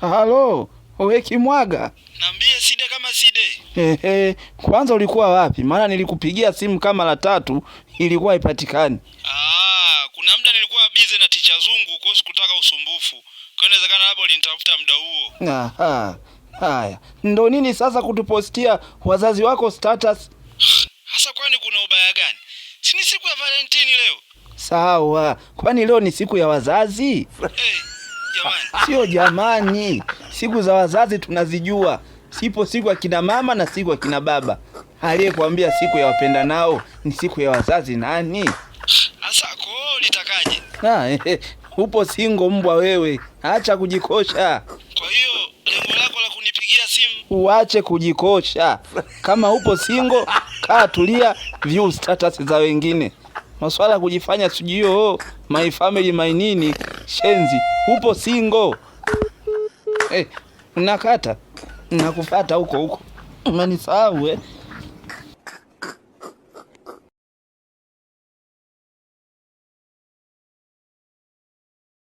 Halo, wewe Kimwaga. Niambie Side kama Side. Kwanza ulikuwa wapi? Maana nilikupigia simu kama la 3 ilikuwa haipatikani. Kuna muda nilikuwa busy na ticha Zungu kwa sikutaka usumbufu. Kwa inawezekana labda ulinitafuta muda huo. Aha. Haya. Ndio nini sasa kutupostia wazazi wako status? Hasa kwani kuna ubaya gani? Si ni siku ya Valentine leo. Sawa. Kwani leo ni siku ya wazazi? Jamani. Sio jamani. Siku za wazazi tunazijua. Sipo siku ya kina mama na siku ya kina baba. Aliyekuambia siku ya wapenda nao ni siku ya wazazi nani? Hasa kwa litakaje? Upo single mbwa wewe. Acha kujikosha. Kwa hiyo lengo lako la kunipigia simu? Uache kujikosha. Kama upo single, kaa tulia, view status za wengine. Maswala kujifanya sijio my family my nini shenzi. Upo single. Unakata. Nakufuata huko. Umenisahau